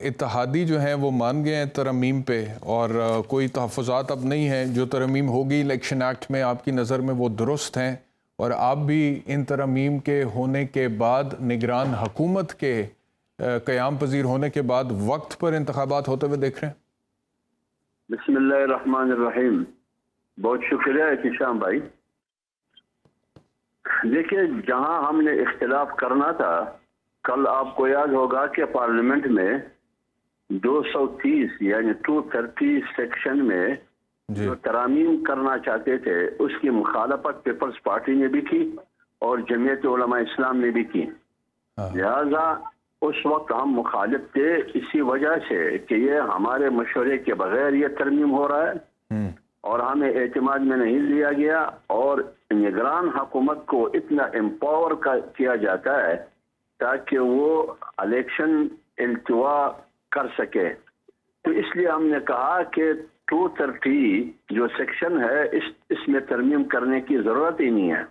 اتحادی جو ہیں وہ مان گئے ہیں ترمیم پہ، اور کوئی تحفظات اب نہیں ہیں. جو ترمیم ہوگی الیکشن ایکٹ میں آپ کی نظر میں وہ درست ہیں، اور آپ بھی ان ترمیم کے ہونے کے بعد نگران حکومت کے قیام پذیر ہونے کے بعد وقت پر انتخابات ہوتے ہوئے دیکھ رہے ہیں؟ بسم اللہ الرحمن الرحیم. بہت شکریہ احتشام بھائی. دیکھیے، جہاں ہم نے اختلاف کرنا تھا، کل آپ کو یاد ہوگا کہ پارلیمنٹ میں 230 یعنی 230 سیکشن میں جو ترامیم کرنا چاہتے تھے اس کی مخالفت پیپلز پارٹی نے بھی کی اور جمعیت علماء اسلام نے بھی کی. لہذا اس وقت ہم مخالف تھے اسی وجہ سے کہ یہ ہمارے مشورے کے بغیر یہ ترمیم ہو رہا ہے اور ہمیں اعتماد میں نہیں لیا گیا، اور نگران حکومت کو اتنا امپاور کیا جاتا ہے تاکہ وہ الیکشن التوا کر سکے. تو اس لیے ہم نے کہا کہ 230 جو سیکشن ہے اس میں ترمیم کرنے کی ضرورت ہی نہیں ہے.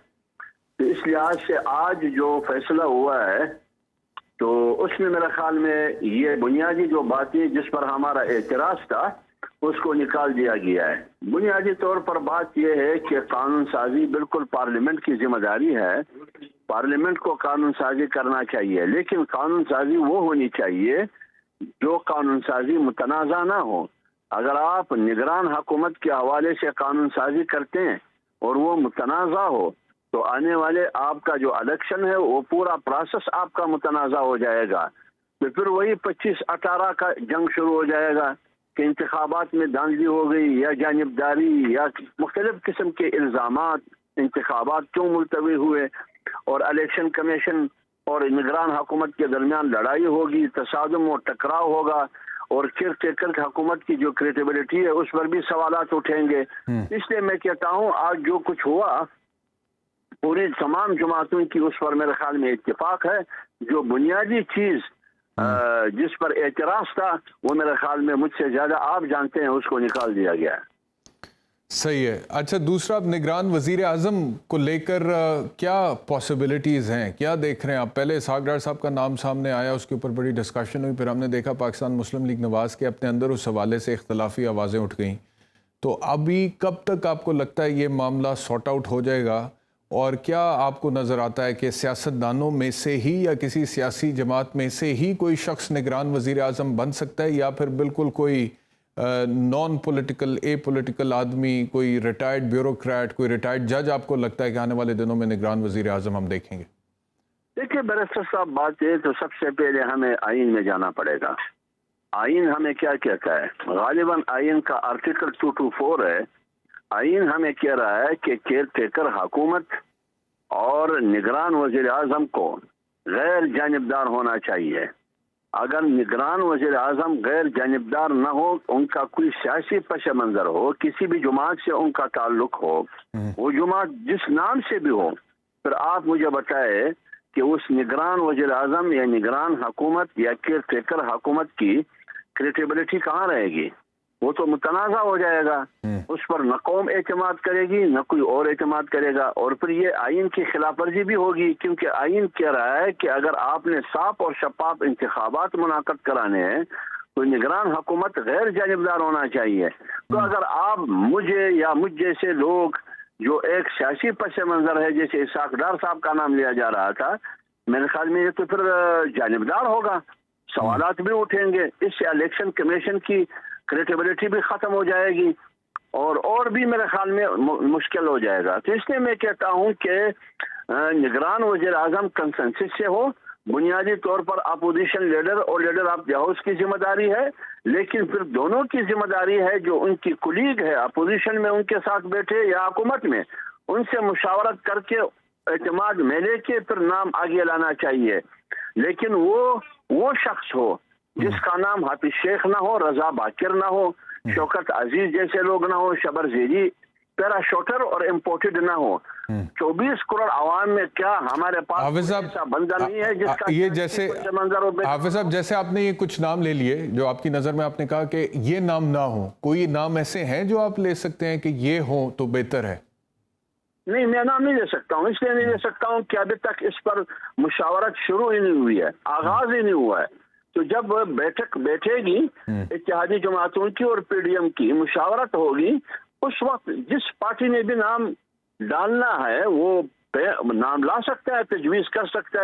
تو اس لحاظ سے آج جو فیصلہ ہوا ہے تو اس میں میرے خیال میں یہ بنیادی جو باتیں جس پر ہمارا اعتراض تھا اس کو نکال دیا گیا ہے. بنیادی طور پر بات یہ ہے کہ قانون سازی بالکل پارلیمنٹ کی ذمہ داری ہے. پارلیمنٹ کو قانون سازی کرنا چاہیے، لیکن قانون سازی وہ ہونی چاہیے جو قانون سازی متنازع نہ ہو. اگر آپ نگران حکومت کے حوالے سے قانون سازی کرتے ہیں اور وہ متنازع ہو تو آنے والے آپ کا جو الیکشن ہے وہ پورا پروسیس آپ کا متنازع ہو جائے گا. تو پھر وہی 25-18 کا جنگ شروع ہو جائے گا کہ انتخابات میں دھاندلی ہو گئی یا جانبداری یا مختلف قسم کے الزامات، انتخابات کیوں ملتوی ہوئے، اور الیکشن کمیشن اور نگران حکومت کے درمیان لڑائی ہوگی، تصادم اور ٹکراؤ ہوگا، اور کیئر ٹیکر حکومت کی جو کریڈیبلٹی ہے اس پر بھی سوالات اٹھیں گے. اس لیے میں کہتا ہوں آج جو کچھ ہوا پوری تمام جماعتوں کی اس پر میرے خیال میں اتفاق ہے. جو بنیادی چیز جس پر اعتراض تھا وہ میرے خیال میں مجھ سے زیادہ آپ جانتے ہیں، اس کو نکال دیا گیا ہے. صحیح ہے. اچھا، دوسرا اب نگران وزیر اعظم کو لے کر کیا پاسبلٹیز ہیں، کیا دیکھ رہے ہیں آپ؟ پہلے اسحاق ڈار صاحب کا نام سامنے آیا، اس کے اوپر بڑی ڈسکشن ہوئی، پھر ہم نے دیکھا پاکستان مسلم لیگ نواز کے اپنے اندر اس حوالے سے اختلافی آوازیں اٹھ گئیں. تو ابھی کب تک آپ کو لگتا ہے یہ معاملہ سارٹ آؤٹ ہو جائے گا؟ اور کیا آپ کو نظر آتا ہے کہ سیاستدانوں میں سے ہی یا کسی سیاسی جماعت میں سے ہی کوئی شخص نگران وزیر اعظم بن سکتا ہے، یا پھر بالکل کوئی نان پولیٹیکل اے پولیٹیکل آدمی، کوئی ریٹائرڈ بیوروکریٹ، کوئی ریٹائرڈ جج آپ کو لگتا ہے کہ آنے والے دنوں میں نگران وزیر اعظم ہم دیکھیں گے؟ دیکھیے بیرسٹر صاحب، بات ہے تو سب سے پہلے ہمیں آئین میں جانا پڑے گا. آئین ہمیں کیا کہتا ہے؟ غالباً آئین کا آرٹیکل 224 ہے. آئین ہمیں کہہ رہا ہے کہ کیئر ٹیکر حکومت اور نگران وزیر اعظم کو غیر جانبدار ہونا چاہیے. اگر نگران وزیر اعظم غیر جانبدار نہ ہو، ان کا کوئی سیاسی پس منظر ہو، کسی بھی جماعت سے ان کا تعلق ہو، وہ جماعت جس نام سے بھی ہو، پھر آپ مجھے بتائے کہ اس نگران وزیر اعظم یا نگران حکومت یا کیئر ٹیکر حکومت کی کریڈیبلٹی کہاں رہے گی؟ وہ تو متنازع ہو جائے گا. اس پر نہ قوم اعتماد کرے گی نہ کوئی اور اعتماد کرے گا، اور پھر یہ آئین کی خلاف ورزی بھی ہوگی، کیونکہ آئین کہہ رہا ہے کہ اگر آپ نے صاف اور شفاف انتخابات منعقد کرانے ہیں تو نگران حکومت غیر جانبدار ہونا چاہیے. تو اگر آپ مجھے یا مجھ جیسے لوگ جو ایک سیاسی پس منظر ہے، جیسے اسحاق ڈار صاحب کا نام لیا جا رہا تھا، میرے خیال میں یہ تو پھر جانبدار ہوگا، سوالات بھی اٹھیں گے. اس سے الیکشن کمیشن کی کریڈیبلٹی بھی ختم ہو جائے گی اور بھی میرے خیال میں مشکل ہو جائے گا. تو اس لیے میں کہتا ہوں کہ نگران وزیر اعظم کنسنسس سے ہو. بنیادی طور پر اپوزیشن لیڈر اور لیڈر آف دی ہاؤس کی ذمہ داری ہے، لیکن پھر دونوں کی ذمہ داری ہے جو ان کی کولیگ ہے اپوزیشن میں ان کے ساتھ بیٹھے یا حکومت میں، ان سے مشاورت کر کے اعتماد میں لے کے پھر نام آگے لانا چاہیے. لیکن وہ شخص ہو جس کا نام حافظ شیخ نہ ہو، رضا باکر نہ ہو، شوکت عزیز جیسے لوگ نہ ہو، شبر زیدی پیرا شوٹر اور امپورٹڈ نہ ہو. 24 کروڑ عوام میں کیا ہمارے پاس ایسا بندہ نہیں ہے جس کا یہ جیسے حافظ صاحب، جیسے آپ نے یہ کچھ نام لے لیے جو آپ کی نظر میں آپ نے کہا کہ یہ نام نہ ہو، کوئی نام ایسے ہیں جو آپ لے سکتے ہیں کہ یہ ہوں تو بہتر ہے؟ نہیں، میں نام نہیں لے سکتا ہوں. اس لیے نہیں لے سکتا ہوں کہ ابھی تک اس پر مشاورت شروع ہی نہیں ہوئی ہے، آغاز ہی نہیں ہوا ہے. تو جب بیٹھے گی اتحادی جماعتوں کی اور پی ڈی ایم کی مشاورت ہوگی، اس وقت جس پارٹی نے بھی نام ڈالنا ہے وہ نام لا سکتا ہے، تجویز کر سکتا ہے.